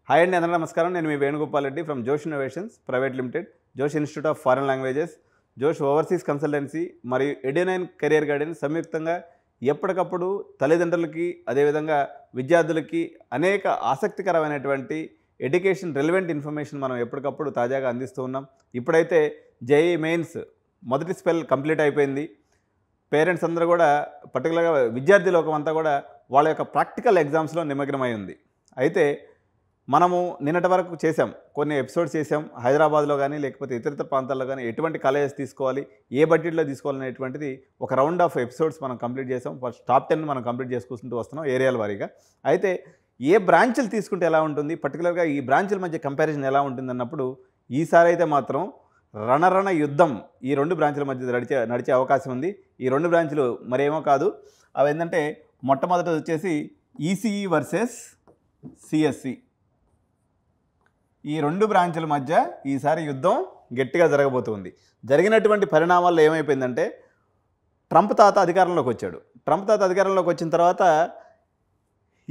Hi అండి, అందరికీ నమస్కారం. నేను మీ వేణుగోపాల్ రెడ్డి ఫ్రమ్ జోష్ ఇన్నోవేషన్స్ ప్రైవేట్ లిమిటెడ్, జోష్ ఇన్స్టిట్యూట్ ఆఫ్ ఫారెన్ లాంగ్వేజెస్, జోష్ ఓవర్సీస్ కన్సల్టెన్సీ మరియు ఎడ్యునైన్ కెరియర్ గైడెన్స్ సంయుక్తంగా ఎప్పటికప్పుడు తల్లిదండ్రులకి అదేవిధంగా విద్యార్థులకి అనేక ఆసక్తికరమైనటువంటి ఎడ్యుకేషన్ రిలవెంట్ ఇన్ఫర్మేషన్ మనం ఎప్పటికప్పుడు తాజాగా అందిస్తూ ఉన్నాం. ఇప్పుడైతే జేఈఈ మెయిన్స్ మొదటి స్పెల్ కంప్లీట్ అయిపోయింది. పేరెంట్స్ అందరూ కూడా పర్టికులర్గా విద్యార్థి లోకం అంతా కూడా వాళ్ళ యొక్క ప్రాక్టికల్ ఎగ్జామ్స్లో నిమగ్నమై ఉంది. అయితే మనము నిన్నటి వరకు చేసాం, కొన్ని ఎపిసోడ్స్ చేసాం. హైదరాబాద్లో కానీ లేకపోతే ఇతర ప్రాంతాల్లో కానీ ఎటువంటి కాలేజెస్ తీసుకోవాలి, ఏ బడ్జెట్లో తీసుకోవాలనేటువంటిది ఒక రౌండ్ ఆఫ్ ఎపిసోడ్స్ మనం కంప్లీట్ చేసాం. ఫస్ట్ టాప్ 10 మనం కంప్లీట్ చేసుకుంటూ వస్తున్నాం ఏరియాల వారీగా. అయితే ఏ బ్రాంచ్లు తీసుకుంటే ఎలా ఉంటుంది, పర్టికులర్గా ఈ బ్రాంచ్ల మధ్య కంపారిజన్ ఎలా ఉంటుంది అన్నప్పుడు ఈసారి అయితే మాత్రం రణరణ యుద్ధం ఈ రెండు బ్రాంచ్ల మధ్య నడిచే అవకాశం ఉంది. ఈ రెండు బ్రాంచ్లు మరేమో కాదు, అవి ఏంటంటే మొట్టమొదటి వచ్చేసి ఈసీఈ వర్సెస్ సిఎస్సి. ఈ రెండు బ్రాంచ్ల మధ్య ఈసారి యుద్ధం గట్టిగా జరగబోతుంది. జరిగినటువంటి పరిణామాల్లో ఏమైపోయిందంటే ట్రంప్ తాత అధికారంలోకి వచ్చాడు. ట్రంప్ తాత అధికారంలోకి వచ్చిన తర్వాత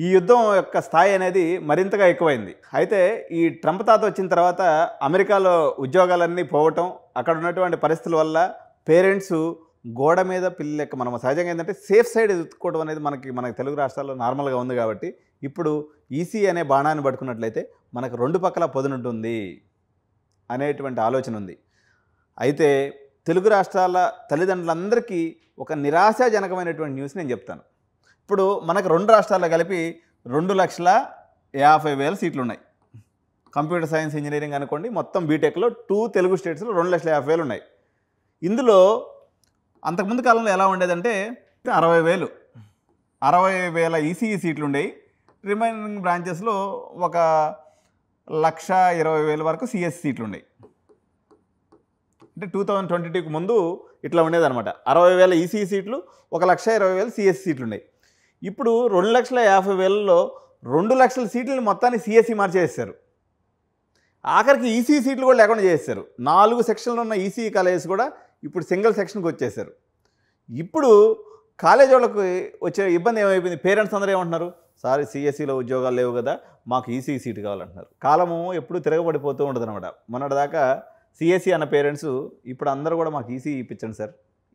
ఈ యుద్ధం యొక్క స్థాయి అనేది మరింతగా ఎక్కువైంది. అయితే ఈ ట్రంప్ తాత వచ్చిన తర్వాత అమెరికాలో ఉద్యోగాలన్నీ పోవటం, అక్కడ ఉన్నటువంటి పరిస్థితుల వల్ల పేరెంట్స్ గోడ మీద పిల్లల యొక్క మనం సహజంగా ఏంటంటే సేఫ్ సైడ్ ఎదుర్కోవడం అనేది మనకి తెలుగు రాష్ట్రాల్లో నార్మల్గా ఉంది. కాబట్టి ఇప్పుడు ఈసీ అనే బాణాన్ని పట్టుకున్నట్లయితే మనకు రెండు పక్కల పొదునుంటుంది అనేటువంటి ఆలోచన ఉంది. అయితే తెలుగు రాష్ట్రాల తల్లిదండ్రులందరికీ ఒక నిరాశాజనకమైనటువంటి న్యూస్ నేను చెప్తాను. ఇప్పుడు మనకు రెండు రాష్ట్రాల్లో కలిపి 2,50,000 సీట్లు ఉన్నాయి. కంప్యూటర్ సైన్స్ ఇంజనీరింగ్ అనుకోండి, మొత్తం బీటెక్లో 2 తెలుగు స్టేట్స్లో 2,50,000 ఉన్నాయి. ఇందులో అంతకుముందు కాలంలో ఎలా ఉండేదంటే 60,000 ఈసీఈ సీట్లు ఉండేవి. రిమైనింగ్ బ్రాంచెస్లో 1,20,000 వరకు సిఎస్సి సీట్లు ఉన్నాయి. అంటే 2022కి ముందు ఇట్లా ఉండేదన్నమాట. 60,000 ఈసీఈ సీట్లు, 1,20,000 సిఎస్సి సీట్లు ఉన్నాయి. ఇప్పుడు 2,50,000లో 2,00,000 సీట్లని మొత్తాన్ని సిఎస్సి మార్చేస్తారు. ఆఖరికి ఈసీఈ సీట్లు కూడా లేకుండా చేస్తారు. 4 సెక్షన్లు ఉన్న ఈసీఈ కాలేజెస్ కూడా ఇప్పుడు సింగిల్ సెక్షన్కి వచ్చేసారు. ఇప్పుడు కాలేజ్ వాళ్ళకి వచ్చే ఇబ్బంది ఏమైపోయింది, పేరెంట్స్ అందరూ ఏమంటున్నారు, సార్ సిఎస్సిలో ఉద్యోగాలు లేవు కదా, మాకు ఈసీఈ సీట్ కావాలంటున్నారు. కాలము ఎప్పుడు తిరగబడిపోతూ ఉంటుంది అనమాట. మొన్నటిదాకా సిఎస్సి అన్న పేరెంట్స్ ఇప్పుడు అందరూ కూడా మాకు ఈసీఈ ఇప్పించండి సార్,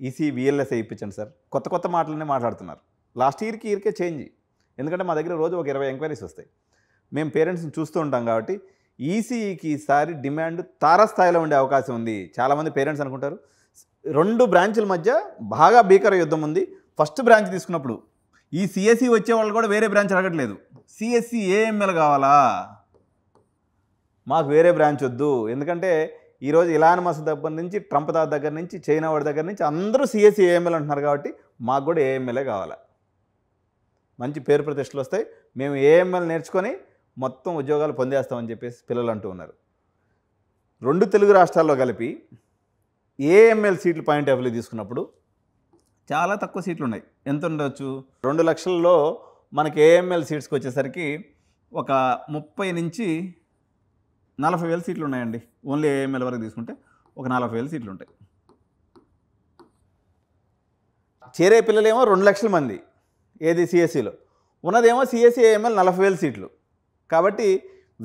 ఈసీఈ విఎల్ఎస్ఏ ఇప్పించండి సార్, కొత్త మాటలనే మాట్లాడుతున్నారు. లాస్ట్ ఇయర్కే చేంజ్. ఎందుకంటే మా దగ్గర రోజు ఒక 20 ఎంక్వైరీస్ వస్తాయి. మేము పేరెంట్స్ని చూస్తూ ఉంటాం కాబట్టి ఈసీఈకి ఈసారి డిమాండ్ తారస్థాయిలో ఉండే అవకాశం ఉంది. చాలామంది పేరెంట్స్ అనుకుంటారు రెండు బ్రాంచ్ల మధ్య బాగా భీకర యుద్ధం ఉంది. ఫస్ట్ బ్రాంచ్ తీసుకున్నప్పుడు ఈ సిఎస్సి వచ్చే వాళ్ళు కూడా వేరే బ్రాంచ్ అడగట్లేదు, సిఎస్సి ఏఎంఎల్ కావాలా, మాకు వేరే బ్రాంచ్ వద్దు. ఎందుకంటే ఈరోజు ఇలాన్ మస్క్ దగ్గర నుంచి ట్రంప్ దగ్గర నుంచి చైనా వాడి దగ్గర నుంచి అందరూ సిఎస్సి ఏఎంఎల్ అంటున్నారు. కాబట్టి మాకు కూడా ఏఎంఎల్ఏ కావాలా, మంచి పేరు ప్రతిష్టలు వస్తాయి, మేము ఏఎంఎల్ నేర్చుకొని మొత్తం ఉద్యోగాలు పొందేస్తామని చెప్పేసి పిల్లలు అంటూ ఉన్నారు. రెండు తెలుగు రాష్ట్రాల్లో కలిపి ఏఎంఎల్ సీట్లు పాయింట్ ఆఫ్ వ్యూ తీసుకున్నప్పుడు చాలా తక్కువ సీట్లు ఉన్నాయి. ఎంత ఉండొచ్చు, 2,00,000లో మనకి ఏఎంఎల్ సీట్స్కి వచ్చేసరికి ఒక 30,000 నుంచి 40,000 సీట్లు ఉన్నాయండి. ఓన్లీ ఏఎంఎల్ వరకు తీసుకుంటే ఒక 40,000 సీట్లు ఉంటాయి. చేరే పిల్లలేమో 2,00,000 మంది ఏది సిఎస్సిలో ఉన్నదేమో సిఎస్సి ఏఎంఎల్ 40,000 సీట్లు. కాబట్టి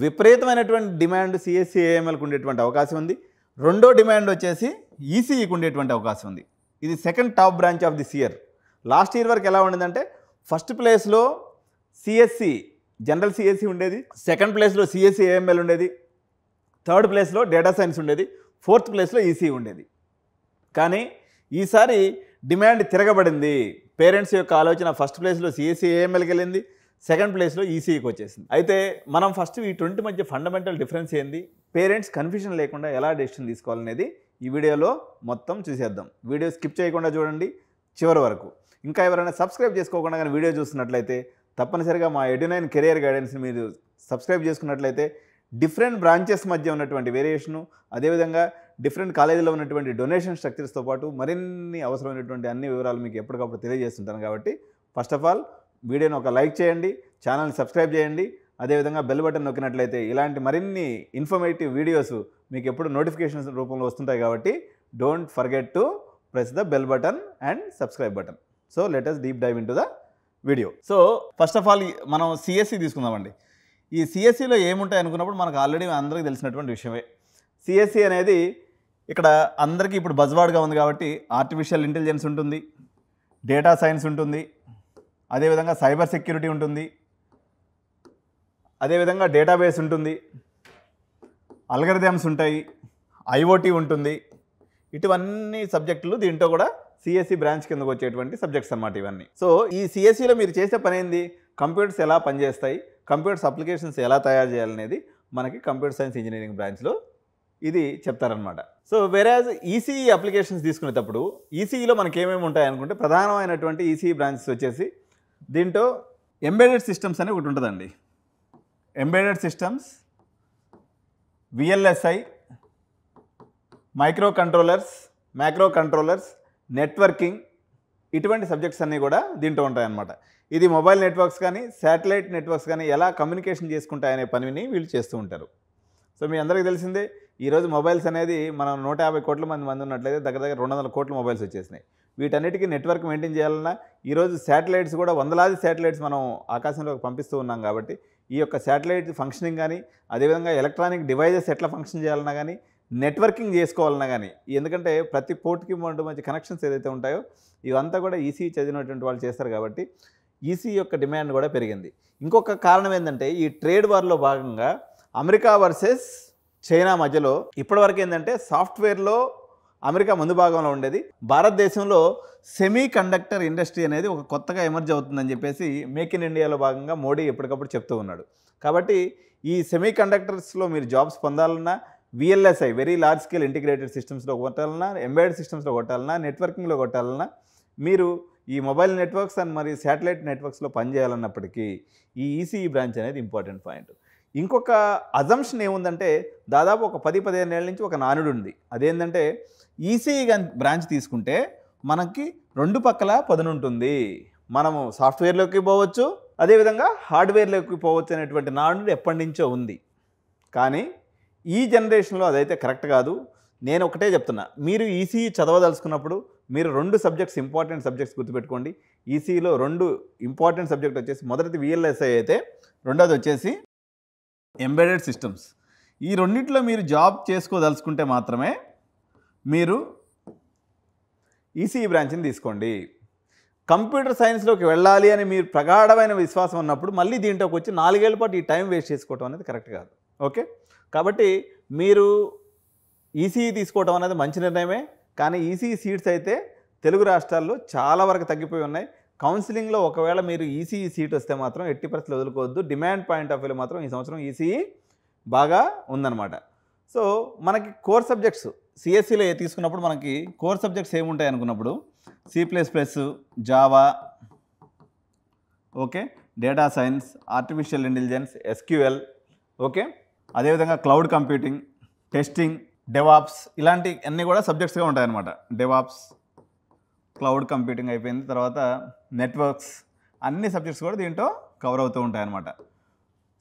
విపరీతమైనటువంటి డిమాండ్ సిఎస్సి ఏఎంఎల్కి ఉండేటువంటి అవకాశం ఉంది. రెండో డిమాండ్ వచ్చేసి ఈసీఈకి ఉండేటువంటి అవకాశం ఉంది. ఇది second top branch of this year. Last year వరకు ఎలా ఉండేదంటే ఫస్ట్ ప్లేస్లో సిఎస్సి జనరల్ సిఎస్సి ఉండేది, సెకండ్ ప్లేస్లో సిఎస్సి ఏఎంఎల్ ఉండేది, థర్డ్ ప్లేస్లో డేటా సైన్స్ ఉండేది, ఫోర్త్ ప్లేస్లో ఈసీఈ ఉండేది. కానీ ఈసారి డిమాండ్ తిరగబడింది. పేరెంట్స్ యొక్క ఆలోచన ఫస్ట్ ప్లేస్లో సిఎస్సి ఏఎంఎల్కి వెళ్ళింది, సెకండ్ ప్లేస్లో ఈసీఈకి వచ్చేసింది. అయితే మనం ఫస్ట్ ఈ 20 మధ్య ఫండమెంటల్ డిఫరెన్స్ ఏంది, పేరెంట్స్ కన్ఫ్యూజన్ లేకుండా ఎలా డెసిషన్ తీసుకోవాలనేది ఈ వీడియోలో మొత్తం చూసేద్దాం. వీడియో స్కిప్ చేయకుండా చూడండి చివరి వరకు. ఇంకా ఎవరైనా సబ్స్క్రైబ్ చేసుకోకుండా కానీ వీడియో చూస్తున్నట్లయితే తప్పనిసరిగా మా ఎడ్యునైన్ కెరియర్ గైడెన్స్ని మీరు సబ్స్క్రైబ్ చేసుకున్నట్లయితే డిఫరెంట్ బ్రాంచెస్ మధ్య ఉన్నటువంటి వేరియేషను, అదేవిధంగా డిఫరెంట్ కాలేజీలో ఉన్నటువంటి డొనేషన్ స్ట్రక్చర్స్తో పాటు మరిన్ని అవసరమైనటువంటి అన్ని వివరాలు మీకు ఎప్పటికప్పుడు తెలియజేస్తుంటాను. కాబట్టి ఫస్ట్ ఆఫ్ ఆల్ వీడియోని ఒక లైక్ చేయండి, ఛానల్ని సబ్స్క్రైబ్ చేయండి, అదేవిధంగా బెల్ బటన్ నొక్కినట్లయితే ఇలాంటి మరిన్ని ఇన్ఫర్మేటివ్ వీడియోస్ మీకు ఎప్పుడు నోటిఫికేషన్స్ రూపంలో వస్తుంటాయి. కాబట్టి don't forget to press the bell button and subscribe button. So let us deep dive into the video. So first of all మనం సిఎస్సి తీసుకుందామండి. ఈ సిఎస్సిలో ఏముంటాయి అనుకున్నప్పుడు మనకు ఆల్రెడీ అందరికీ తెలిసినటువంటి విషయమే. సిఎస్సి అనేది ఇక్కడ అందరికీ ఇప్పుడు బజ్వర్డ్గా ఉంది కాబట్టి ఆర్టిఫిషియల్ ఇంటెలిజెన్స్ ఉంటుంది, డేటా సైన్స్ ఉంటుంది, అదేవిధంగా సైబర్ సెక్యూరిటీ ఉంటుంది, అదేవిధంగా డేటాబేస్ ఉంటుంది, అల్గరిథమ్స్ ఉంటాయి, ఐఓటీ ఉంటుంది. ఇటువన్నీ సబ్జెక్టులు దీంట్లో కూడా సిఎస్సి బ్రాంచ్ కిందకు వచ్చేటువంటి సబ్జెక్ట్స్ అన్నమాట ఇవన్నీ. సో ఈ సిఎస్సిలో మీరు చేసే పని ఏంది, కంప్యూటర్స్ ఎలా పనిచేస్తాయి, కంప్యూటర్స్ అప్లికేషన్స్ ఎలా తయారు చేయాలనేది మనకి కంప్యూటర్ సైన్స్ ఇంజనీరింగ్ బ్రాంచ్లో ఇది చెప్తారనమాట. సో వేరేజ్ ఈసీఈ అప్లికేషన్స్ తీసుకునేటప్పుడు ఈసీఈలో మనకి ఏమేమి ఉంటాయి అనుకుంటే ప్రధానమైనటువంటి ఈసీఈ బ్రాంచెస్ వచ్చేసి దీంట్లో ఎంబెడెడ్ సిస్టమ్స్ అని ఒకటి ఉంటుందండి. Embedded systems, VLSI, micro controllers, micro controllers, networking, ఇటువంటి సబ్జెక్ట్స్ అన్నీ కూడా దీంట్లో ఉంటాయన్నమాట. ఇది మొబైల్ నెట్వర్క్స్ కానీ శాటిలైట్ నెట్వర్క్స్ కానీ ఎలా కమ్యూనికేషన్ చేసుకుంటాయనే పనిని వీళ్ళు చేస్తూ ఉంటారు. సో మీ అందరికీ తెలిసిందే, ఈరోజు మొబైల్స్ అనేది మనం 150 కోట్ల మంది ఉన్నట్లయితే దగ్గర 200 కోట్ల మొబైల్స్ వచ్చేసినాయి. వీటన్నిటికీ నెట్వర్క్ మెయింటైన్ చేయాలన్నా ఈరోజు శాటిలైట్స్ కూడా వందలాది శాటిలైట్స్ మనం ఆకాశంలోకి పంపిస్తూ ఉన్నాం. కాబట్టి ఈ యొక్క శాటిలైట్ ఫంక్షనింగ్ కానీ అదేవిధంగా ఎలక్ట్రానిక్ డివైజెస్ ఎట్లా ఫంక్షన్ చేయాలన్నా కానీ నెట్వర్కింగ్ చేసుకోవాలన్నా కానీ, ఎందుకంటే ప్రతి పోర్ట్కి మధ్య కనెక్షన్స్ ఏదైతే ఉంటాయో ఇవంతా కూడా ఈసీ చదివినటువంటి వాళ్ళు చేస్తారు. కాబట్టి ఈసీ యొక్క డిమాండ్ కూడా పెరిగింది. ఇంకొక కారణం ఏంటంటే ఈ ట్రేడ్ వార్లో భాగంగా అమెరికా వర్సెస్ చైనా మధ్యలో ఇప్పటివరకు ఏంటంటే సాఫ్ట్వేర్లో అమెరికా ముందు భాగంలో ఉండేది. భారతదేశంలో సెమీ కండక్టర్ ఇండస్ట్రీ అనేది ఒక కొత్తగా ఎమర్జ్ అవుతుందని చెప్పేసి మేక్ ఇన్ ఇండియాలో భాగంగా మోడీ ఎప్పటికప్పుడు చెప్తూ ఉన్నాడు. కాబట్టి ఈ సెమీ కండక్టర్స్లో మీరు జాబ్స్ పొందాలన్నా VLSI very large scale integrated సిస్టమ్స్లో కొట్టాలన్నా, ఎంబెడెడ్ సిస్టమ్స్లో కొట్టాలన్నా, నెట్వర్కింగ్లో కొట్టాలన్నా, మీరు ఈ మొబైల్ నెట్వర్క్స్ అండ్ మరి శాటిలైట్ నెట్వర్క్స్లో పనిచేయాలన్నప్పటికీ ఈ ఈసీఈ బ్రాంచ్ అనేది ఇంపార్టెంట్ పాయింట్. ఇంకొక అజంప్షన్ ఏముందంటే దాదాపు ఒక 10-15 ఏళ్ళ నుంచి ఒక నానుడు ఉంది. అదేంటంటే ఈసీఈ బ్రాంచ్ తీసుకుంటే మనకి రెండు పక్కల పదునుంటుంది. మనము సాఫ్ట్వేర్లోకి పోవచ్చు, అదేవిధంగా హార్డ్వేర్లోకి పోవచ్చు అనేటువంటి నానుడు ఎప్పటి నుంచో ఉంది. కానీ ఈ జనరేషన్లో అదైతే కరెక్ట్ కాదు. నేను ఒకటే చెప్తున్నా, మీరు ఈసీఈ చదవదలుచుకున్నప్పుడు మీరు 2 సబ్జెక్ట్స్ ఇంపార్టెంట్ సబ్జెక్ట్స్ గుర్తుపెట్టుకోండి. ఈసీఈలో 2 ఇంపార్టెంట్ సబ్జెక్ట్ వచ్చేసి మొదటిది విఎల్ఎస్ఐ అయితే రెండోది వచ్చేసి ఎంబెడెడ్ సిస్టమ్స్. ఈ రెండింటిలో మీరు జాబ్ చేసుకోదలుచుకుంటే మాత్రమే మీరు ఈసీఈ బ్రాంచ్ని తీసుకోండి. కంప్యూటర్ సైన్స్లోకి వెళ్ళాలి అని మీరు ప్రగాఢమైన విశ్వాసం ఉన్నప్పుడు మళ్ళీ దీంట్లోకి వచ్చి 4 ఏళ్ల పాటు ఈ టైం వేస్ట్ చేసుకోవడం అనేది కరెక్ట్ కాదు. ఓకే, కాబట్టి మీరు ఈసీఈ తీసుకోవడం అనేది మంచి నిర్ణయమే. కానీ ఈసీఈ సీట్స్ అయితే తెలుగు రాష్ట్రాల్లో చాలా వరకు తగ్గిపోయి ఉన్నాయి. కౌన్సిలింగ్లో ఒకవేళ మీరు ఈసీఈ సీట్ వస్తే మాత్రం ఎట్టి పరిస్థితులు వదులుకోవద్దు. డిమాండ్ పాయింట్ ఆఫ్ వ్యూలో మాత్రం ఈ సంవత్సరం ఈసీఈ బాగా ఉందన్నమాట. సో మనకి కోర్ సబ్జెక్ట్స్ సిఎస్సిలో తీసుకున్నప్పుడు మనకి కోర్ సబ్జెక్ట్స్ ఏముంటాయి అనుకున్నప్పుడు C++, Java, okay, data science, artificial intelligence, SQL, okay, అదేవిధంగా క్లౌడ్ కంప్యూటింగ్, టెస్టింగ్, డెవాప్స్, ఇలాంటి అన్నీ కూడా సబ్జెక్ట్స్గా ఉంటాయన్నమాట. డెవాప్స్, క్లౌడ్ కంప్యూటింగ్ అయిపోయింది, తర్వాత నెట్వర్క్స్, అన్ని సబ్జెక్ట్స్ కూడా దీంట్లో కవర్ అవుతూ ఉంటాయన్నమాట.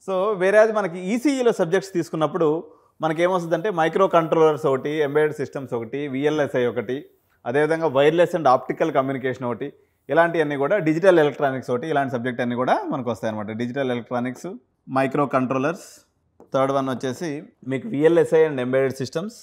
సో వేరేది మనకి ఈసీఈలో సబ్జెక్ట్స్ తీసుకున్నప్పుడు మనకి ఏమొస్తుందంటే మైక్రో కంట్రోలర్స్ ఒకటి, ఎంబెడెడ్ సిస్టమ్స్ ఒకటి, విఎల్ఎస్ఐ ఒకటి, అదేవిధంగా వైర్లెస్ అండ్ ఆప్టికల్ కమ్యూనికేషన్ ఒకటి, ఇలాంటివన్నీ కూడా డిజిటల్ ఎలక్ట్రానిక్స్ ఒకటి, ఇలాంటి సబ్జెక్ట్ అన్నీ కూడా మనకు వస్తాయన్నమాట. Digital electronics, micro controllers, third one వచ్చేసి మీకు VLSI and embedded systems.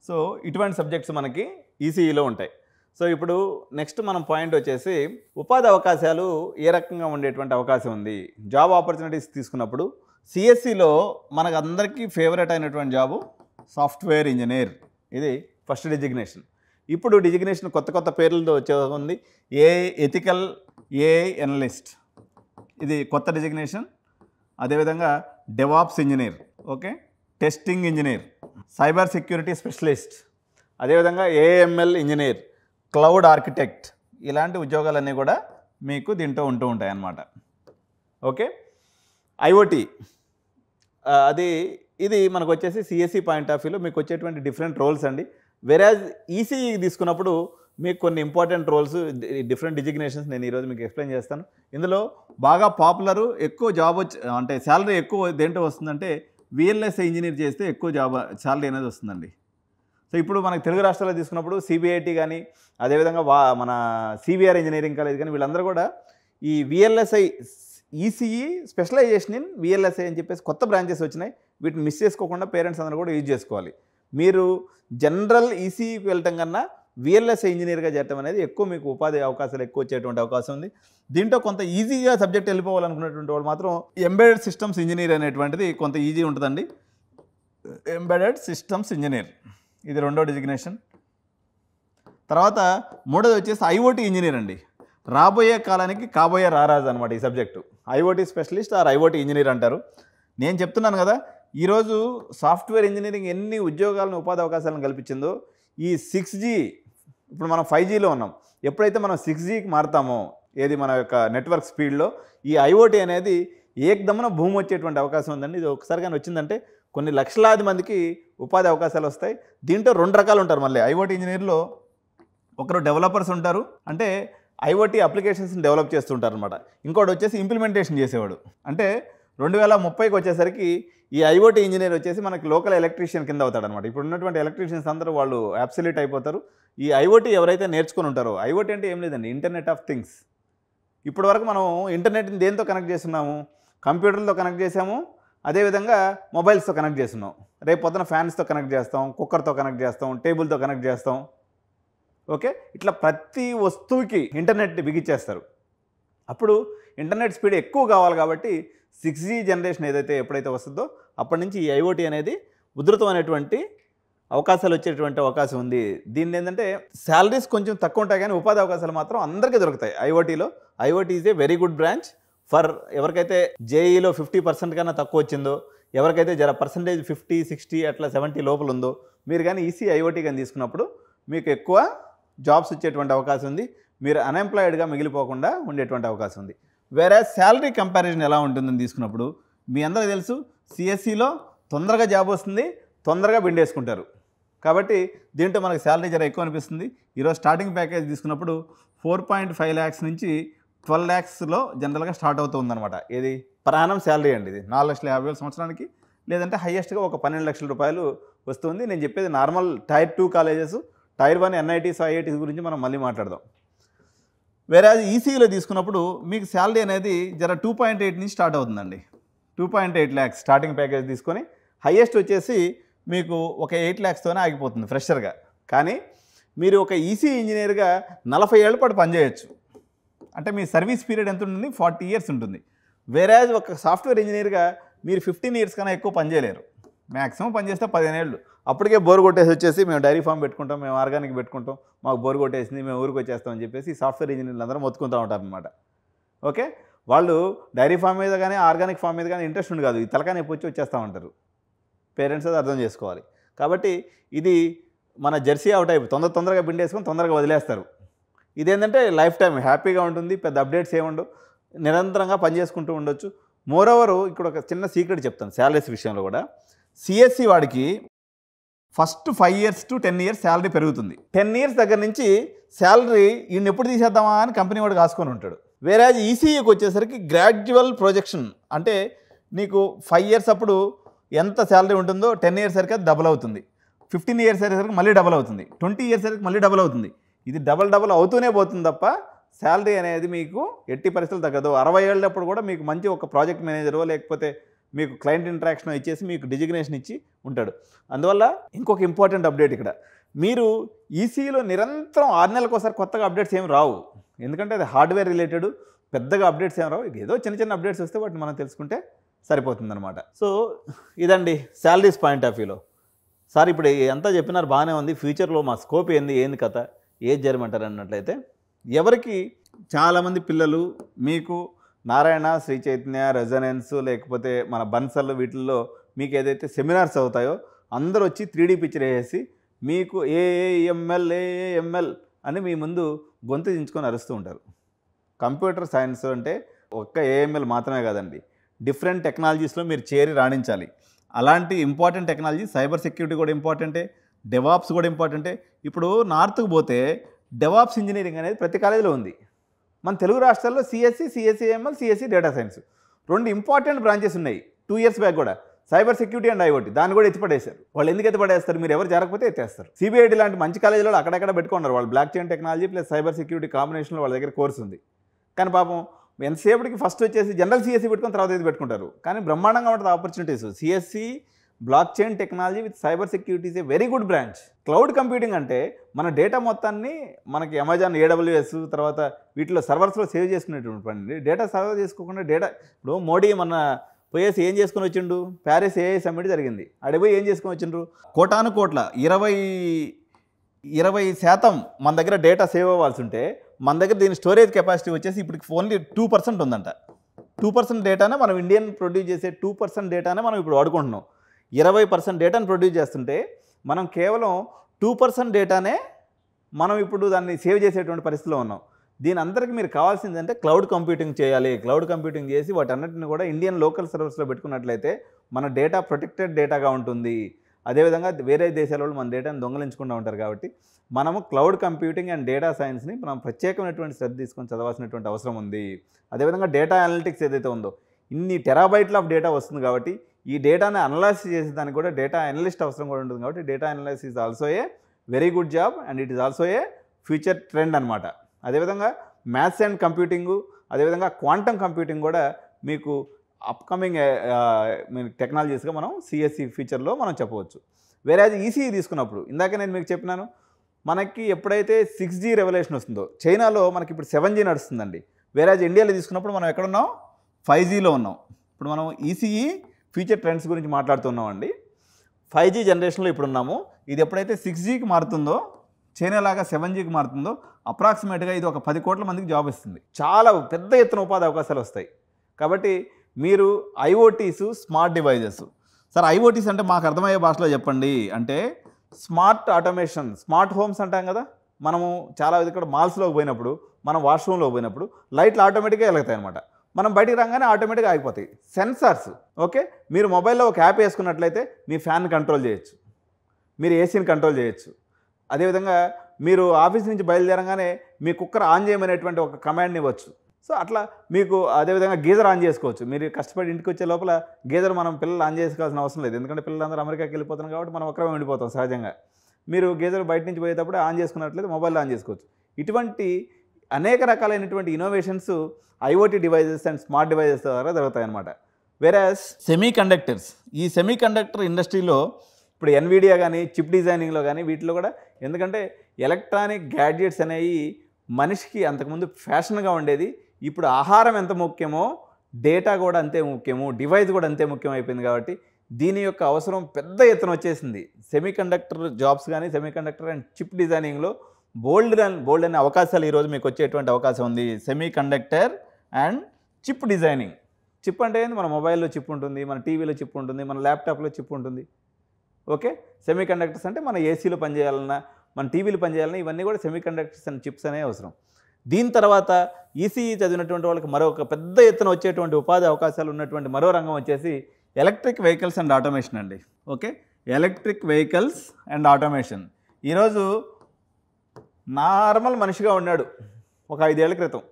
So ఇటువంటి సబ్జెక్ట్స్ మనకి ఈసీఈలో ఉంటాయి. సో ఇప్పుడు నెక్స్ట్ మనం పాయింట్ వచ్చేసి ఉపాధి అవకాశాలు ఏ రకంగా ఉండేటువంటి అవకాశం ఉంది. జాబ్ ఆపర్చునిటీస్ తీసుకున్నప్పుడు సిఎస్సిలో మనకు అందరికీ ఫేవరెట్ అయినటువంటి జాబు సాఫ్ట్వేర్ ఇంజనీర్. ఇది ఫస్ట్ డిజిగ్నేషన్. ఇప్పుడు డిజిగ్నేషన్ కొత్త పేర్లతో వచ్చే ఉంది. ఏఐ ఎథికల్ ఏఐ ఎనలిస్ట్, ఇది కొత్త డిజిగ్నేషన్. అదేవిధంగా DevOps engineer, okay, testing engineer, cyber security specialist, అదేవిధంగా ఏఎంఎల్ ఇంజనీర్, క్లౌడ్ ఆర్కిటెక్ట్, ఇలాంటి ఉద్యోగాలన్నీ కూడా మీకు దీంట్లో ఉంటూ ఉంటాయి అన్నమాట. ఓకే, ఐఓటీ, ఇది మనకు వచ్చేసి సిఎస్సి పాయింట్ ఆఫ్ వ్యూలో మీకు వచ్చేటువంటి డిఫరెంట్ రోల్స్ అండి. వెరాజ్ ఈసీఈ తీసుకున్నప్పుడు మీకు కొన్ని ఇంపార్టెంట్ రోల్స్, డిఫరెంట్ డిజిగ్నేషన్స్ నేను ఈరోజు మీకు ఎక్స్ప్లెయిన్ చేస్తాను. ఇందులో బాగా పాపులరు, ఎక్కువ జాబ్ అంటే శాలరీ ఎక్కువ దేంట్లో వస్తుందంటే విఎల్ఎస్ఐ ఇంజనీర్ చేస్తే ఎక్కువ శాలరీ అనేది వస్తుందండి. సో ఇప్పుడు మనకి తెలుగు రాష్ట్రాల్లో తీసుకున్నప్పుడు సిబిఐటి కానీ అదేవిధంగా మన సివిఆర్ ఇంజనీరింగ్ కాలేజ్ కానీ వీళ్ళందరూ కూడా ఈ VLSI ECE specialization in VLSI అని చెప్పేసి కొత్త బ్రాంచెస్ వచ్చినాయి. వీటిని మిస్ చేసుకోకుండా పేరెంట్స్ అందరూ కూడా యూజ్ చేసుకోవాలి. మీరు జనరల్ ఈసీఈకి వెళ్ళటం కన్నా విఎల్ఎస్ఐ ఇంజనీర్గా చేరటం అనేది ఎక్కువ మీకు ఉపాధి అవకాశాలు ఎక్కువ వచ్చేటువంటి అవకాశం ఉంది. దీంట్లో కొంత ఈజీగా సబ్జెక్ట్ వెళ్ళిపోవాలనుకునేటువంటి వాళ్ళు మాత్రం ఎంబెడెడ్ సిస్టమ్స్ ఇంజనీర్ అనేటువంటిది కొంత ఈజీ ఉంటుందండి. ఎంబెడెడ్ సిస్టమ్స్ ఇంజనీర్ ఇది రెండో డిజిగ్నేషన్. తర్వాత మూడోది వచ్చేసి ఐఓటీ ఇంజనీర్ అండి. రాబోయే కాలానికి కాబోయే రారాజు అనమాట ఈ subject. IoT specialist or IoT engineer అంటారు. నేను చెప్తున్నాను కదా, ఈరోజు సాఫ్ట్వేర్ ఇంజనీరింగ్ ఎన్ని ఉద్యోగాలను ఉపాధి అవకాశాలను కల్పించిందో, ఈ 6G ఇప్పుడు మనం 5Gలో ఉన్నాం. ఎప్పుడైతే మనం 6Gకి మారుతామో ఏది మన యొక్క నెట్వర్క్ స్పీడ్లో ఈ ఐఓటీ అనేది ఏకదమ్మున భూమి వచ్చేటువంటి అవకాశం ఉందండి. ఇది ఒకసారి కానీ వచ్చిందంటే కొన్ని లక్షలాది మందికి ఉపాధి అవకాశాలు వస్తాయి. దీంట్లో 2 రకాలు ఉంటారు. మళ్ళీ ఐఓటీ ఇంజనీర్లో ఒకరు డెవలపర్స్ ఉంటారు, అంటే ఐఓటీ అప్లికేషన్స్ని డెవలప్ చేస్తుంటారు అనమాట. ఇంకోటి వచ్చేసి ఇంప్లిమెంటేషన్ చేసేవాడు. అంటే 2030కి వచ్చేసరికి ఈ ఐఓటీ ఇంజనీర్ వచ్చేసి మనకి లోకల్ ఎలక్ట్రీషియన్ కింద అవుతాడు అనమాట. ఇప్పుడు ఉన్నటువంటి ఎలక్ట్రీషియన్స్ అందరూ వాళ్ళు అబ్సల్యూట్ అయిపోతారు. ఈ ఐఓటీ ఎవరైతే నేర్చుకుని ఉంటారో, ఐఓటీ అంటే ఏం లేదండి, ఇంటర్నెట్ ఆఫ్ థింగ్స్. ఇప్పటి వరకు మనం ఇంటర్నెట్ని దేంతో కనెక్ట్ చేస్తున్నాము? కంప్యూటర్తో కనెక్ట్ చేసాము, అదేవిధంగా మొబైల్స్తో కనెక్ట్ చేస్తున్నాం. రేపు పొద్దున ఫ్యాన్స్తో కనెక్ట్ చేస్తాం, కుక్కర్తో కనెక్ట్ చేస్తాం, టేబుల్తో కనెక్ట్ చేస్తాం. ఓకే, ఇట్లా ప్రతి వస్తువుకి ఇంటర్నెట్ బిగించేస్తారు. అప్పుడు ఇంటర్నెట్ స్పీడ్ ఎక్కువ కావాలి కాబట్టి 6G జనరేషన్ ఏదైతే ఎప్పుడైతే వస్తుందో అప్పటి నుంచి ఈ ఐఓటీ అనేది ఉధృతమైనటువంటి అవకాశాలు వచ్చేటువంటి అవకాశం ఉంది. దీన్ని ఏంటంటే శాలరీస్ కొంచెం తక్కువ ఉంటాయి కానీ ఉపాధి అవకాశాలు మాత్రం అందరికీ దొరుకుతాయి ఐఓటీలో. IoT is a very good branch for ఎవరికైతే జేఈలో 50% కన్నా తక్కువ వచ్చిందో, ఎవరికైతే జర పర్సంటేజ్ 50, 60 అట్లా 70 లోపల ఉందో, మీరు కానీ ఈసీ ఐఓటీ కానీ తీసుకున్నప్పుడు మీకు ఎక్కువ జాబ్స్ వచ్చేటువంటి అవకాశం ఉంది. మీరు అన్ఎంప్లాయిడ్గా మిగిలిపోకుండా ఉండేటువంటి అవకాశం ఉంది. వేరే శాలరీ కంపారిజన్ ఎలా ఉంటుందని తీసుకున్నప్పుడు మీ అందరికీ తెలుసు, సిఎస్సిలో తొందరగా జాబ్ వస్తుంది, తొందరగా బిండేసుకుంటారు. కాబట్టి దీంట్లో మనకు శాలరీ జర ఎక్కువ అనిపిస్తుంది. ఈరోజు స్టార్టింగ్ ప్యాకేజ్ తీసుకున్నప్పుడు 4.5 lakhs నుంచి 12 lakhsలో జనరల్గా స్టార్ట్ అవుతుందన్నమాట. ఏది ప్రాణం శాలరీ అండి. ఇది 4,50,000 సంవత్సరానికి, లేదంటే హైయెస్ట్గా ఒక 12 లక్షల రూపాయలు వస్తుంది. నేను చెప్పేది normal Tier 2 colleges, Tier 1 NITs, IITs గురించి మనం మళ్ళీ మాట్లాడదాం. వేరే ఈసీఈలో తీసుకున్నప్పుడు మీకు శాలరీ అనేది జర 2.8 నుంచి స్టార్ట్ అవుతుందండి. 2.8 lakhs స్టార్టింగ్ ప్యాకేజ్ తీసుకొని హైయెస్ట్ వచ్చేసి మీకు ఒక 8 lakhsతోనే ఆగిపోతుంది ఫ్రెషర్గా. కానీ మీరు ఒక ఈసీ ఇంజనీర్గా 40 ఏళ్ల పాటు పనిచేయచ్చు. అంటే మీ సర్వీస్ పీరియడ్ ఎంత ఉంటుంది? 40 years ఉంటుంది. వేరే ఒక సాఫ్ట్వేర్ ఇంజనీర్గా మీరు 15 years కన్నా ఎక్కువ పనిచేయలేరు. మ్యాక్సిమం పనిచేస్తే 15 ఏళ్ళు. అప్పటికే బోర్ కొట్టేసి వచ్చేసి మేము డైరీ ఫామ్ పెట్టుకుంటాం, మేము ఆర్గానిక్ పెట్టుకుంటాం, మాకు బోర్ కొట్టేసింది, మేము ఊరికి వచ్చేస్తామని చెప్పేసి సాఫ్ట్వేర్ ఇంజనీర్లు అందరూ మొత్తుకుంటూ ఉంటారు అనమాట. ఓకే, వాళ్ళు డైరీ ఫామ్ మీద కానీ ఆర్గానిక్ ఫామ్ మీద కానీ ఇంట్రెస్ట్ ఉంది కాదు, ఈ తలకాయ నొప్పి వచ్చి వచ్చేస్తూ ఉంటారు. పేరెంట్స్ అది అర్థం చేసుకోవాలి. కాబట్టి ఇది మన జెర్సీ అవుట్ అయిపోయి తొందరగా బిండేసుకొని తొందరగా వదిలేస్తారు. ఇదేంటంటే లైఫ్ టైం హ్యాపీగా ఉంటుంది, పెద్ద అప్డేట్స్ ఏముండవు, నిరంతరంగా పనిచేసుకుంటూ ఉండొచ్చు. మోరోవర్ ఇక్కడ ఒక చిన్న సీక్రెట్ చెప్తాను శాలరీస్ విషయంలో కూడా. సిఎస్సి వాడికి first 5 years to 10 years salary పెరుగుతుంది. 10 years దగ్గర నుంచి శాలరీ ఈయన ఎప్పుడు తీసేద్దామా అని కంపెనీ వాడు కాసుకొని ఉంటాడు. వేరే ఈసీఈకి వచ్చేసరికి గ్రాడ్యువల్ ప్రొజెక్షన్, అంటే నీకు 5 years అప్పుడు ఎంత శాలరీ ఉంటుందో 10 years సరికి అది డబుల్ అవుతుంది, 15 years సరికి మళ్ళీ డబుల్ అవుతుంది, 20 years సరికి మళ్ళీ డబుల్ అవుతుంది. ఇది డబుల్ అవుతూనే పోతుంది తప్ప శాలరీ అనేది మీకు ఎట్టి పరిస్థితులు తగ్గదు. 60 ఏళ్ళప్పుడు కూడా మీకు మంచి ఒక ప్రాజెక్ట్ మేనేజరో లేకపోతే మీకు క్లయింట్ ఇంటరాక్షన్ ఇచ్చేసి మీకు డిజిగ్నేషన్ ఇచ్చి ఉంటాడు. అందువల్ల ఇంకొక ఇంపార్టెంట్ అప్డేట్ ఇక్కడ, మీరు ఈసీలో నిరంతరం 6 నెలలకు ఒకసారి కొత్తగా అప్డేట్స్ ఏమి రావు. ఎందుకంటే అది హార్డ్వేర్ రిలేటెడ్, పెద్దగా అప్డేట్స్ ఏమి రావు. ఏదో చిన్న అప్డేట్స్ వస్తే వాటిని మనం తెలుసుకుంటే సరిపోతుందన్నమాట. సో ఇదండి శాలరీస్ పాయింట్ ఆఫ్ వ్యూలో. సార్ ఇప్పుడు ఎంత చెప్పినారు బాగానే ఉంది, ఫ్యూచర్లో మా స్కోప్ ఏంది కథ, ఏది జరమంటారు అన్నట్లయితే, ఎవరికి చాలామంది పిల్లలు మీకు నారాయణ, శ్రీ చైతన్య, రెజనెన్స్ లేకపోతే మన బన్సల్ వీటిల్లో మీకు ఏదైతే సెమినార్స్ అవుతాయో అందరూ వచ్చి 3D పిక్చర్ వేసి మీకు ఏఎంఎల్ అని మీ ముందు గొంతు దించుకొని అరుస్తూ ఉంటారు. కంప్యూటర్ సైన్స్ అంటే ఒక్క ఏఎంఎల్ మాత్రమే కాదండి, డిఫరెంట్ టెక్నాలజీస్లో మీరు చేరి రాణించాలి. అలాంటి ఇంపార్టెంట్ టెక్నాలజీ సైబర్ సెక్యూరిటీ కూడా ఇంపార్టెంటే, డెవాప్స్ కూడా ఇంపార్టెంటే. ఇప్పుడు నార్త్కు పోతే డెవాప్స్ ఇంజనీరింగ్ అనేది ప్రతి కాలేజీలో ఉంది. మన తెలుగు రాష్ట్రాల్లో CSC AML, CSC data science 2 important branches ఉన్నాయి. 2 years బ్యాక్ కూడా సైబర్ సెక్యూరిటీ అండ్ ఐఓటీ దాన్ని కూడా ఎత్తిపడేశారు. వాళ్ళు ఎందుకు ఎత్తిపడేస్తారు? మీరు ఎవరు జరగకపోతే ఎత్తేస్తారు. సిబిఐటి లాంటి మంచి కాలేజీలో అక్కడెక్కడ పెట్టుకున్నారు వాళ్ళు. Block chain technology plus cyber security కాంబినేషన్లో వాళ్ళ దగ్గర కోర్స్ ఉంది. కానీ పాపం ఎంతసేపటికి ఫస్ట్ వచ్చేసి జనరల్ సిఎస్సి పెట్టుకుని తర్వాత ఇది పెట్టుకుంటారు. కానీ బ్రహ్మాండంగా ఉంటుంది opportunities. CSC blockchain technology with cyber security is a very good branch. Cloud computing అంటే మన డేటా మొత్తాన్ని మనకి అమెజాన్ AWS తర్వాత వీటిలో సర్వర్స్లో సేవ్ చేసుకునేటువంటి పని. డేటా సర్వ్ చేసుకోకుండా ఇప్పుడు మోడీ మన పోయేసి ఏం చేసుకుని వచ్చిండు, ప్యారిస్ AI సమ్మిట్ జరిగింది, అడిపోయి ఏం చేసుకుని వచ్చిండ్రు, కోటాను కోట్ల 20% మన దగ్గర డేటా సేవ్ అవ్వాల్సి ఉంటే మన దగ్గర దీని స్టోరేజ్ కెపాసిటీ వచ్చేసి ఇప్పటికి ఓన్లీ 2% ఉందంట. 2% డేటానే మనం ఇండియన్ ప్రొడ్యూస్ చేసే 2% డేటానే మనం ఇప్పుడు వాడుకుంటున్నాం. 20% డేటాను ప్రొడ్యూస్ చేస్తుంటే మనం కేవలం 2% డేటానే మనం ఇప్పుడు దాన్ని సేవ్ చేసేటువంటి పరిస్థితిలో ఉన్నాం. దీని అందరికీ మీరు కావాల్సిందంటే క్లౌడ్ కంప్యూటింగ్ చేయాలి. క్లౌడ్ కంప్యూటింగ్ చేసి వాటన్నిటిని కూడా ఇండియన్ లోకల్ సర్వర్స్లో పెట్టుకున్నట్లయితే మన డేటా ప్రొటెక్టెడ్ డేటాగా ఉంటుంది. అదేవిధంగా వేరే దేశాల వాళ్ళు మన డేటాను దొంగలించుకుంటూ ఉంటారు. కాబట్టి మనము క్లౌడ్ కంప్యూటింగ్ అండ్ డేటా సైన్స్ని మనం ప్రత్యేకమైనటువంటి శ్రద్ధ తీసుకొని చదవాల్సినటువంటి అవసరం ఉంది. అదేవిధంగా డేటా అనలిటిక్స్ ఏదైతే ఉందో ఇన్ని టెరాబైట్ల ఆఫ్ డేటా వస్తుంది కాబట్టి ఈ డేటాని అనలైజ్ చేసేదానికి కూడా డేటా అనలిస్ట్ అవసరం కూడా ఉంటుంది. కాబట్టి data analysis is also a very good job and it is also a future trend అనమాట. అదేవిధంగా మ్యాథ్స్ అండ్ కంప్యూటింగు, అదేవిధంగా క్వాంటమ్ కంప్యూటింగ్ కూడా మీకు అప్కమింగ్ టెక్నాలజీస్గా మనం సిఎస్సి ఫ్యూచర్లో మనం చెప్పవచ్చు. వేరే ఈసీఈ తీసుకున్నప్పుడు ఇందాక నేను మీకు చెప్పినాను, మనకి ఎప్పుడైతే 6G రెవల్యూషన్ వస్తుందో చైనాలో మనకి ఇప్పుడు 7G నడుస్తుందండి. వేరే ఇండియాలో తీసుకున్నప్పుడు మనం ఎక్కడున్నాం, 5Gలో ఉన్నాం. ఇప్పుడు మనం ఈసీఈ ఫ్యూచర్ ట్రెండ్స్ గురించి మాట్లాడుతున్నామండి. 5G జనరేషన్లో ఇప్పుడు ఉన్నాము. ఇది ఎప్పుడైతే 6Gకి మారుతుందో, చైనా లాగా 7Gకి మారుతుందో అప్రాక్సిమేట్గా ఇది ఒక 10 కోట్ల మందికి జాబ్ ఇస్తుంది. చాలా పెద్ద ఎత్తున ఉపాధి అవకాశాలు వస్తాయి. కాబట్టి మీరు IoTs, smart devices. Sir IoTs అంటే మాకు అర్థమయ్యే భాషలో చెప్పండి అంటే స్మార్ట్ ఆటోమేషన్, స్మార్ట్ హోమ్స్ అంటాం కదా. మనము చాలా ఇక్కడ మాల్స్లోకి పోయినప్పుడు, మనం వాష్రూమ్లో పోయినప్పుడు లైట్లు ఆటోమేటిక్గా వెలుగుతాయి అనమాట. మనం బయటికి రాగానే ఆటోమేటిక్గా ఆగిపోతాయి. సెన్సార్స్. ఓకే, మీరు మొబైల్లో ఒక యాప్ వేసుకున్నట్లయితే మీ ఫ్యాన్ కంట్రోల్ చేయొచ్చు, మీరు ఏసీని కంట్రోల్ చేయొచ్చు. అదేవిధంగా మీరు ఆఫీస్ నుంచి బయలుదేరగానే మీ కుక్కర్ ఆన్ చేయమనేటువంటి ఒక కమాండ్ని ఇవ్వచ్చు. సో అట్లా మీకు అదేవిధంగా గీజర్ ఆన్ చేసుకోవచ్చు. మీరు కష్టపడి ఇంటికి వచ్చే లోపల గీజర్ మనం పిల్లలు ఆన్ చేసుకోవాల్సిన అవసరం లేదు. ఎందుకంటే పిల్లలందరూ అమెరికాకి వెళ్ళిపోతున్నారు కాబట్టి మనం ఒక్కరే ఉండిపోతాం సహజంగా. మీరు గీజర్ బయట నుంచి పోయేటప్పుడు ఆన్ చేసుకున్నట్లయితే మొబైల్లో ఆన్ చేసుకోవచ్చు. ఇటువంటి అనేక రకాలైనటువంటి innovations IoT devices and smart devices ద్వారా జరుగుతాయన్నమాట. వేరేస్ సెమీ కండక్టర్స్, ఈ సెమీ కండక్టర్ ఇండస్ట్రీలో ఇప్పుడు ఎన్విడియా కానీ చిప్ డిజైనింగ్లో కానీ వీటిలో కూడా, ఎందుకంటే ఎలక్ట్రానిక్ గ్యాడ్జెట్స్ అనేవి మనిషికి అంతకుముందు ఫ్యాషన్గా ఉండేది. ఇప్పుడు ఆహారం ఎంత ముఖ్యమో డేటా కూడా అంతే ముఖ్యము, డివైస్ కూడా అంతే ముఖ్యం అయిపోయింది. కాబట్టి దీని యొక్క అవసరం పెద్ద ఎత్తున వచ్చేసింది. సెమీ కండక్టర్ జాబ్స్ కానీ సెమీ కండక్టర్ అండ్ చిప్ డిజైనింగ్లో బోల్డ్ అనే అవకాశాలు ఈరోజు మీకు వచ్చేటువంటి అవకాశం ఉంది. Semi conductor and chip designing. Chip అంటే ఏంది, మన మొబైల్లో చిప్ ఉంటుంది, మన టీవీలో చిప్ ఉంటుంది, మన ల్యాప్టాప్లో చిప్ ఉంటుంది. ఓకే, సెమీ కండక్టర్స్ అంటే మన ఏసీలో పనిచేయాలన్నా, మన టీవీలు పనిచేయాలన్నా ఇవన్నీ కూడా సెమీ కండక్టర్స్ అండ్ చిప్స్ అనే అవసరం. దీని తర్వాత ఈసీఈ చదివినటువంటి వాళ్ళకి మరొక పెద్ద ఎత్తున వచ్చేటువంటి ఉపాధి అవకాశాలు ఉన్నటువంటి మరో రంగం వచ్చేసి ఎలక్ట్రిక్ వెహికల్స్ అండ్ ఆటోమేషన్ అండి. Okay, electric vehicles and automation. ఈరోజు నార్మల్ మనిషిగా ఉన్నాడు ఒక 5 ఏళ్ల క్రితం,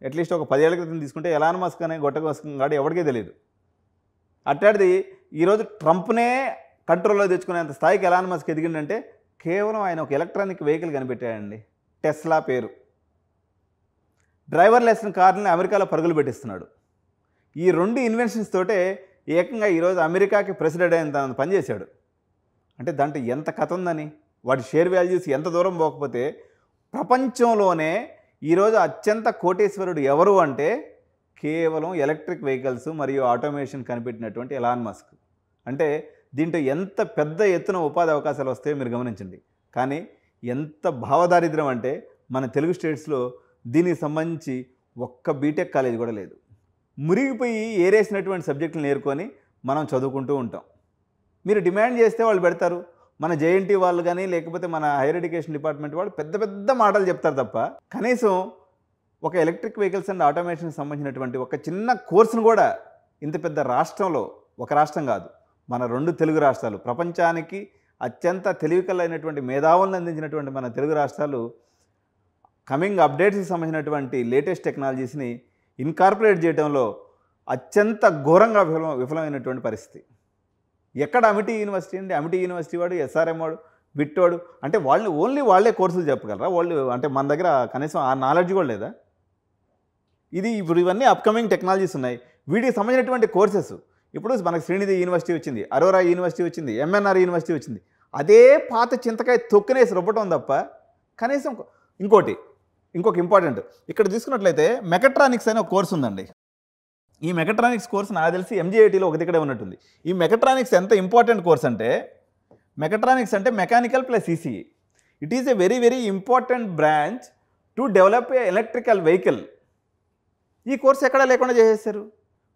అట్లీస్ట్ ఒక 10 ఏళ్ల క్రితం తీసుకుంటే ఎలాన్ మస్క్ అనే గొట్టగొసుకున్నాడు ఎవరికీ తెలియదు. అట్లాంటిది ఈరోజు ట్రంప్నే కంట్రోల్లో తెచ్చుకునేంత స్థాయికి ఎలాన్ మస్క్ ఎదిగిందంటే కేవలం ఆయన ఒక ఎలక్ట్రానిక్ వెహికల్ కనిపెట్టాడండి, టెస్లా పేరు. డ్రైవర్ లెస్ కార్ని అమెరికాలో పరుగులు పెట్టిస్తున్నాడు. ఈ 2 ఇన్వెన్షన్స్ తోటే ఏకంగా ఈరోజు అమెరికాకి ప్రెసిడెంట్ అయిన పనిచేశాడు. అంటే దాంట్లో ఎంత కథ ఉందని, వాటి షేర్ వాల్యూస్ ఎంత దూరం పోకపోతే ప్రపంచంలోనే ఈరోజు అత్యంత కోటీశ్వరుడు ఎవరు అంటే కేవలం ఎలక్ట్రిక్ వెహికల్స్ మరియు ఆటోమేషన్ కనిపెట్టినటువంటి ఎలాన్ మస్క్. అంటే దీంట్లో ఎంత పెద్ద ఎత్తున ఉపాధి అవకాశాలు వస్తాయో మీరు గమనించండి. కానీ ఎంత భావదారిద్ర్యం అంటే మన తెలుగు స్టేట్స్లో దీనికి సంబంధించి ఒక్క బీటెక్ కాలేజ్ కూడా లేదు. మురిగిపోయి ఏరేసినటువంటి సబ్జెక్టులు నేర్కొని మనం చదువుకుంటూ ఉంటాం. మీరు డిమాండ్ చేస్తే వాళ్ళు పెడతారు. మన జేఎన్టీ వాళ్ళు కానీ లేకపోతే మన హైయర్ ఎడ్యుకేషన్ డిపార్ట్మెంట్ వాళ్ళు పెద్ద పెద్ద మాటలు చెప్తారు తప్ప కనీసం ఒక ఎలక్ట్రిక్ వెహికల్స్ అండ్ ఆటోమేషన్కి సంబంధించినటువంటి ఒక చిన్న కోర్సును కూడా ఇంత పెద్ద రాష్ట్రంలో, ఒక రాష్ట్రం కాదు మన 2 తెలుగు రాష్ట్రాలు, ప్రపంచానికి అత్యంత తెలివికలైనటువంటి మేధావులను అందించినటువంటి మన తెలుగు రాష్ట్రాలు కమింగ్ అప్డేట్స్కి సంబంధించినటువంటి లేటెస్ట్ టెక్నాలజీస్ని ఇన్కార్పొరేట్ చేయడంలో అత్యంత ఘోరంగా విఫలమైనటువంటి పరిస్థితి. ఎక్కడ అమిటీ యూనివర్సిటీ అండి, అమిటీ యూనివర్సిటీ వాడు, ఎస్ఆర్ఎం వాడు, బిట్ వాడు అంటే వాళ్ళే కోర్సులు చెప్పగలరా వాళ్ళు? అంటే మన దగ్గర కనీసం ఆ నాలెడ్జ్ కూడా లేదా? ఇది ఇప్పుడు ఇవన్నీ అప్కమింగ్ టెక్నాలజీస్ ఉన్నాయి. వీటికి సంబంధించినటువంటి కోర్సెస్ ఇప్పుడు మనకు శ్రీనిధి యూనివర్సిటీ వచ్చింది, అరోరా యూనివర్సిటీ వచ్చింది, ఎంఎన్ఆర్ యూనివర్సిటీ వచ్చింది. అదే పాత చింతకాయ తొక్కునేసి రుబ్బటం తప్ప కనీసం ఇంకొక ఇంపార్టెంట్ ఇక్కడ తీసుకున్నట్లయితే మెకట్రానిక్స్ అనే ఒక కోర్స్ ఉందండి. ఈ మెకట్రానిక్స్ కోర్స్ నాకు తెలిసి ఎంజీఐటీలో ఒక దగ్గరే ఉన్నట్టుంది. ఈ మెకట్రానిక్స్ ఎంత ఇంపార్టెంట్ కోర్స్ అంటే మెకట్రానిక్స్ అంటే mechanical plus ECE. It is a very very important branch to develop a electrical vehicle. ఈ కోర్స్ ఎక్కడా లేకుండా చేసేస్తారు.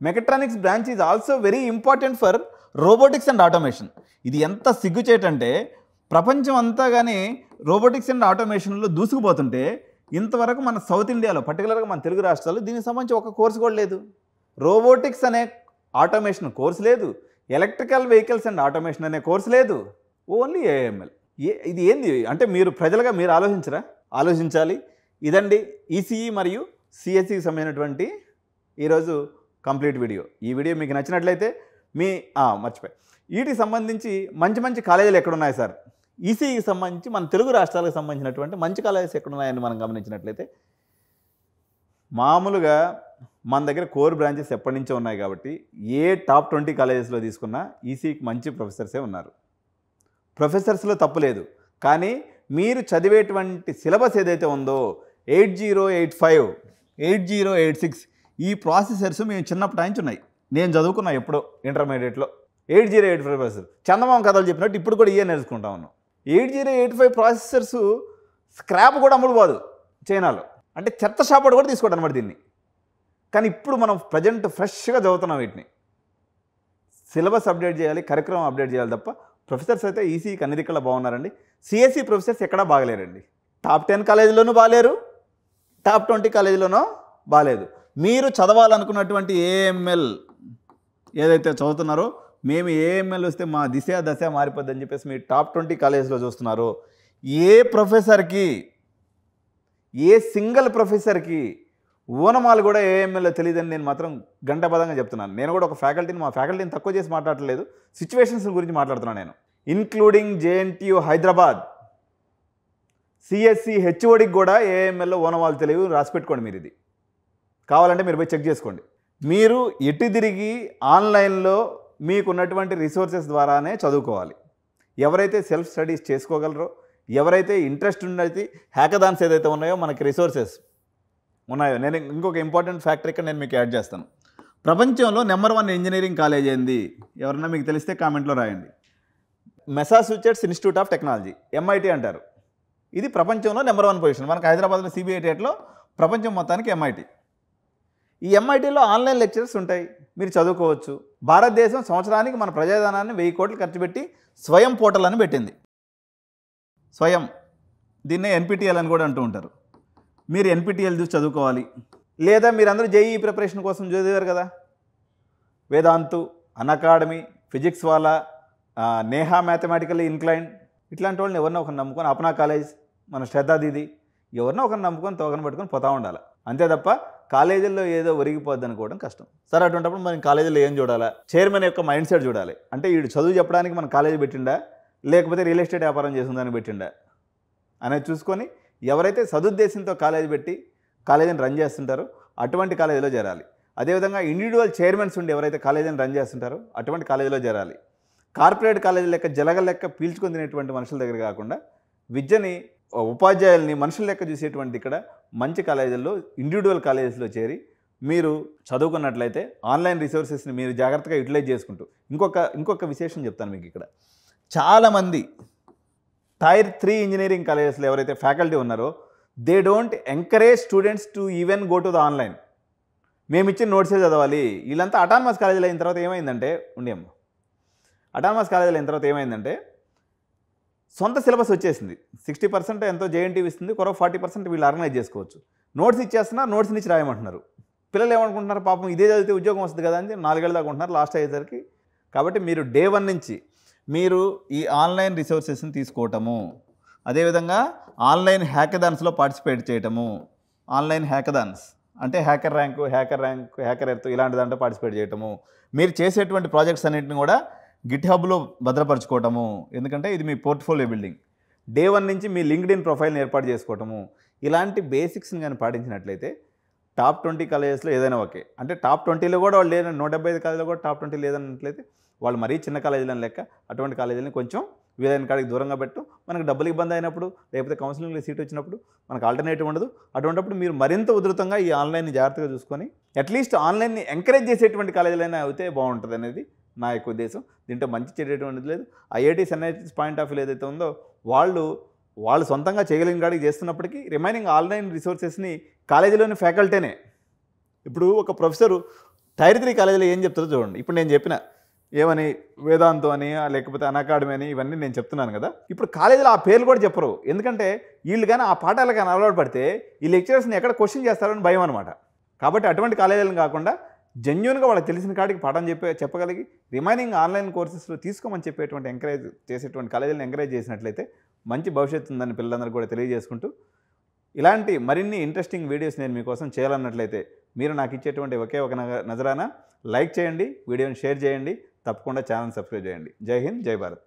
Mechatronics branch is also very important for robotics and automation. ఇది ఎంత సిగ్గుచేటంటే ప్రపంచం అంతా కానీ రోబోటిక్స్ అండ్ ఆటోమేషన్లో దూసుకుపోతుంటే ఇంతవరకు మన సౌత్ ఇండియాలో పర్టికులర్గా మన తెలుగు రాష్ట్రాల్లో దీనికి సంబంధించి ఒక కోర్సు కూడా లేదు. రోబోటిక్స్ అనే ఆటోమేషన్ కోర్సు లేదు, ఎలక్ట్రికల్ వెహికల్స్ అండ్ ఆటోమేషన్ అనే కోర్సు లేదు, ఓన్లీ ఏఎంఎల్. ఇది ఏంది అంటే మీరు ప్రజలుగా మీరు ఆలోచించరా? ఆలోచించాలి. ఇదండి ఈసీఈ మరియు సిఎస్సికి సంబంధించినటువంటి ఈరోజు కంప్లీట్ వీడియో. ఈ వీడియో మీకు నచ్చినట్లయితే మర్చిపోయి వీటికి సంబంధించి మంచి మంచి కాలేజీలు ఎక్కడున్నాయి సార్, ఈసీఈకి సంబంధించి మన తెలుగు రాష్ట్రాలకు సంబంధించినటువంటి మంచి కాలేజెస్ ఎక్కడున్నాయని మనం గమనించినట్లయితే మామూలుగా మన దగ్గర కోర్ బ్రాంచెస్ ఎప్పటి నుంచో ఉన్నాయి కాబట్టి ఏ టాప్ 20 కాలేజెస్లో తీసుకున్నా ఈసీఈకి మంచి ప్రొఫెసర్సే ఉన్నారు. ప్రొఫెసర్స్లో తప్పు లేదు, కానీ మీరు చదివేటువంటి సిలబస్ ఏదైతే ఉందో 8085 8086 ఈ ప్రాసెసర్స్ మేము చిన్నప్పటి నుంచి ఉన్నాయి. నేను చదువుకున్నా ఎప్పుడో ఇంటర్మీడియట్లో 8085 ప్రాసెసర్ చందమామ కథలు చెప్పినట్టు ఇప్పుడు కూడా ఇవే నేర్చుకుంటా ఉన్నాం. 8085 ప్రాసెసర్స్ స్క్రాప్ కూడా అమ్ముడు పోదు చైనాలో, అంటే చెత్త షాప్ కూడా తీసుకోవడం అనమాట దీన్ని. కానీ ఇప్పుడు మనం ప్రజెంట్ ఫ్రెష్గా చదువుతున్నాం వీటిని. సిలబస్ అప్డేట్ చేయాలి, కరికులం అప్డేట్ చేయాలి తప్ప ప్రొఫెసర్స్ అయితే ఈసీకి అన్ని దిక్కులా బాగున్నారండి. సిఎస్సి ప్రొఫెసర్స్ ఎక్కడా బాగలేరండి. టాప్ 10 కాలేజీలోనూ బాగాలేరు, టాప్ 20 కాలేజీలోనూ బాగాలేదు. మీరు చదవాలనుకున్నటువంటి ఏఎంఎల్ ఏదైతే చదువుతున్నారో మేము ఏఎంఎల్ వస్తే మా దశ మారిపోద్ది అని చెప్పేసి మీరు టాప్ 20 కాలేజీలో చూస్తున్నారో ఏ ప్రొఫెసర్కి ఏ సింగిల్ ప్రొఫెసర్కి ఓనమాలు కూడా ఏఎంఎల్లో తెలియదని నేను మాత్రం గంటపదంగా చెప్తున్నాను. నేను కూడా ఒక ఫ్యాకల్టీని మా ఫ్యాకల్టీని తక్కువ చేసి మాట్లాడట్లేదు, సిచ్యువేషన్స్ గురించి మాట్లాడుతున్నాను నేను. ఇన్క్లూడింగ్ జేఎన్టీయూ హైదరాబాద్ సిఎస్సి హెచ్ఓడికి కూడా ఏఎంఎల్లో ఓనమాలు తెలియదు. రాసిపెట్టుకోండి మీరు, ఇది కావాలంటే మీరు పోయి చెక్ చేసుకోండి. మీరు ఎటు తిరిగి ఆన్లైన్లో మీకున్నటువంటి రిసోర్సెస్ ద్వారానే చదువుకోవాలి. ఎవరైతే సెల్ఫ్ స్టడీస్ చేసుకోగలరో, ఎవరైతే ఇంట్రెస్ట్ ఉన్నది హ్యాకథాన్స్ ఏదైతే ఉన్నాయో మనకి రిసోర్సెస్ ఉన్నాయో. నేను ఇంకొక ఇంపార్టెంట్ ఫ్యాక్టర్ ఇక్కడ నేను మీకు యాడ్ చేస్తాను. ప్రపంచంలో నెంబర్ 1 ఇంజనీరింగ్ కాలేజ్ ఏంది ఎవరన్నా మీకు తెలిస్తే కామెంట్లో రాయండి. Massachusetts institute of technology, MIT అంటారు. ఇది ప్రపంచంలో నెంబర్ 1 పొజిషన్. మనకు హైదరాబాద్లో సిబిఐటీలో ప్రపంచం మొత్తానికి ఎంఐటి. ఈ ఎంఐటీలో ఆన్లైన్ లెక్చర్స్ ఉంటాయి, మీరు చదువుకోవచ్చు. భారతదేశం సంవత్సరానికి మన ప్రజాధనాన్ని 1000 కోట్లు ఖర్చు పెట్టి స్వయం పోర్టల్ అని పెట్టింది. స్వయం, దీన్నే ఎన్పిటిఎల్ అని కూడా అంటూ ఉంటారు. మీరు ఎన్పిటిఎల్ చూసి చదువుకోవాలి. లేదా మీరందరూ జేఈఈ ప్రిపరేషన్ కోసం చదివారు కదా, వేదాంతు, అన్అకాడమీ, ఫిజిక్స్ వాళ్ళ, నేహా మ్యాథమెటికల్ ఇన్క్లైన్, ఇట్లాంటి వాళ్ళని ఎవరినో ఒకరిని నమ్ముకొని, అప్నా కాలేజ్, మన శ్రద్ధా దీది, ఎవరినో ఒకరిని నమ్ముకొని తోకను పెట్టుకొని పోతూ ఉండాలి. అంతే తప్ప కాలేజీల్లో ఏదో ఒరిగిపోద్ది అనుకోవడం కష్టం. సరే, అటువంటిప్పుడు మనం కాలేజీలో ఏం చూడాలా? చైర్మన్ యొక్క మైండ్ సెట్ చూడాలి. అంటే వీడు చదువు చెప్పడానికి మన కాలేజీ పెట్టిండా, లేకపోతే రియల్ ఎస్టేట్ వ్యాపారం చేసిందని పెట్టిండా అనేది చూసుకొని ఎవరైతే సదుద్దేశంతో కాలేజీ పెట్టి కాలేజీని రన్ చేస్తుంటారో అటువంటి కాలేజీలో చేరాలి. అదేవిధంగా ఇండివిజువల్ చైర్మన్స్ ఉండి ఎవరైతే కాలేజీని రన్ చేస్తుంటారో అటువంటి కాలేజీలో చేరాలి. కార్పొరేట్ కాలేజీ లెక్క జలగ లెక్క పీల్చుకొని తినేటువంటి మనుషుల దగ్గర కాకుండా విద్యని, ఉపాధ్యాయుల్ని మనుషుల లెక్క చూసేటువంటి ఇక్కడ మంచి కాలేజీల్లో, ఇండివిజువల్ కాలేజెస్లో చేరి మీరు చదువుకున్నట్లయితే ఆన్లైన్ రిసోర్సెస్ని మీరు జాగ్రత్తగా యూటిలైజ్ చేసుకుంటూ ఇంకొక విశేషం చెప్తాను మీకు. ఇక్కడ చాలామంది టైర్ 3 ఇంజనీరింగ్ కాలేజెస్లో ఎవరైతే ఫ్యాకల్టీ ఉన్నారో they don't encourage students to even go to the online. మేము ఇచ్చిన నోట్సే చదవాలి. వీళ్ళంతా అటానమస్ కాలేజీలో అయిన తర్వాత ఏమైందంటే అటానమస్ కాలేజీలో అయిన తర్వాత ఏమైందంటే సొంత సిలబస్ వచ్చేసింది. 60% ఎంతో జేఎన్టీ ఇస్తుంది, 40% వీళ్ళు ఆర్గనైజ్ చేసుకోవచ్చు. నోట్స్ ఇచ్చేస్తున్నారు, నోట్స్ నుంచి రాయమంటున్నారు. పిల్లలు ఏమనుకుంటున్నారు, పాపం ఇదే చదివితే ఉద్యోగం వస్తుంది కదా అని 4 ఏళ్ళ దాకా ఉంటున్నారు లాస్ట్ అయ్యేసరికి. కాబట్టి మీరు డే 1 నుంచి మీరు ఈ ఆన్లైన్ రిసోర్సెస్ని తీసుకోవటము, అదేవిధంగా ఆన్లైన్ హ్యాకథాన్స్లో పార్టిసిపేట్ చేయటము. ఆన్లైన్ హ్యాకథాన్స్ అంటే హ్యాకర్ ఎర్త్ ఇలాంటి దాంట్లో పార్టిసిపేట్ చేయటము. మీరు చేసేటువంటి ప్రాజెక్ట్స్ అన్నింటిని కూడా గిట్హబ్లో భద్రపరచుకోవటము. ఎందుకంటే ఇది మీ పోర్ట్ఫోలియో బిల్డింగ్. డే 1 నుంచి మీ లింక్డ్ఇన్ ప్రొఫైల్ని ఏర్పాటు చేసుకోవటము. ఇలాంటి బేసిక్స్ని కానీ పాటించినట్లయితే టాప్ 20 కాలేజెస్లో ఏదైనా ఓకే. అంటే టాప్ 20లో కూడా వాళ్ళు లేదని 175 కాలేజీలో కూడా టాప్ 20 లేదన్నట్లయితే వాళ్ళు మరీ చిన్న కాలేజీలని లెక్క. అటువంటి కాలేజీలని కొంచెం వీలైన కాడికి దూరంగా పెట్టు. మనకు డబ్బులు ఇబ్బంది అయినప్పుడు, లేకపోతే కౌన్సిలింగ్లో సీట్ వచ్చినప్పుడు మనకు ఆల్టర్నేటివ్ ఉండదు. అటువంటిప్పుడు మీరు మరింత ఉధృతంగా ఈ ఆన్లైన్ని జాగ్రత్తగా చూసుకొని అట్లీస్ట్ ఆన్లైన్ని ఎంకరేజ్ చేసేటువంటి కాలేజీలైనా అయితే బాగుంటుంది అనేది నా యొక్క ఉద్దేశం. దీంట్లో మంచి చెడేటువంటిది లేదు. IITs NITs point of view ఏదైతే ఉందో వాళ్ళు సొంతంగా చేయగలిగిన కాడికి చేస్తున్నప్పటికీ రిమైనింగ్ ఆన్లైన్ రిసోర్సెస్ని కాలేజీలోని ఫ్యాకల్టీనే. ఇప్పుడు ఒక ప్రొఫెసరు టైర్ 3 కాలేజీలో ఏం చెప్తారో చూడండి. ఇప్పుడు నేను చెప్పిన ఏమని వేదాంతం అని లేకపోతే అనాకాడమీ అని ఇవన్నీ నేను చెప్తున్నాను కదా. ఇప్పుడు కాలేజీలో ఆ పేర్లు కూడా చెప్పరు. ఎందుకంటే వీళ్ళు కానీ ఆ పాఠాలు కానీ అలవాటు పడితే ఈ లెక్చరర్స్ని ఎక్కడ క్వశ్చన్ చేస్తారని భయం అనమాట. కాబట్టి అటువంటి కాలేజీలను కాకుండా జెన్యూన్గా వాళ్ళకి తెలిసిన కాడికి పాఠం చెప్పగలిగి రిమైనింగ్ ఆన్లైన్ కోర్సెస్లో తీసుకోమని చెప్పేటువంటి ఎంకరేజ్ చేసేటువంటి కాలేజీలను ఎంకరేజ్ చేసినట్లయితే మంచి భవిష్యత్తు ఉందని పిల్లలందరూ కూడా తెలియజేసుకుంటూ, ఇలాంటి మరిన్ని ఇంట్రెస్టింగ్ వీడియోస్ నేను మీకోసం చేయాలన్నట్లయితే మీరు నాకు ఇచ్చేటువంటి ఒకే ఒక నజరానా లైక్ చేయండి, వీడియోని షేర్ చేయండి, తప్పకుండా ఛానల్ సబ్స్క్రైబ్ చేయండి. జై హింద్, జై భారత్.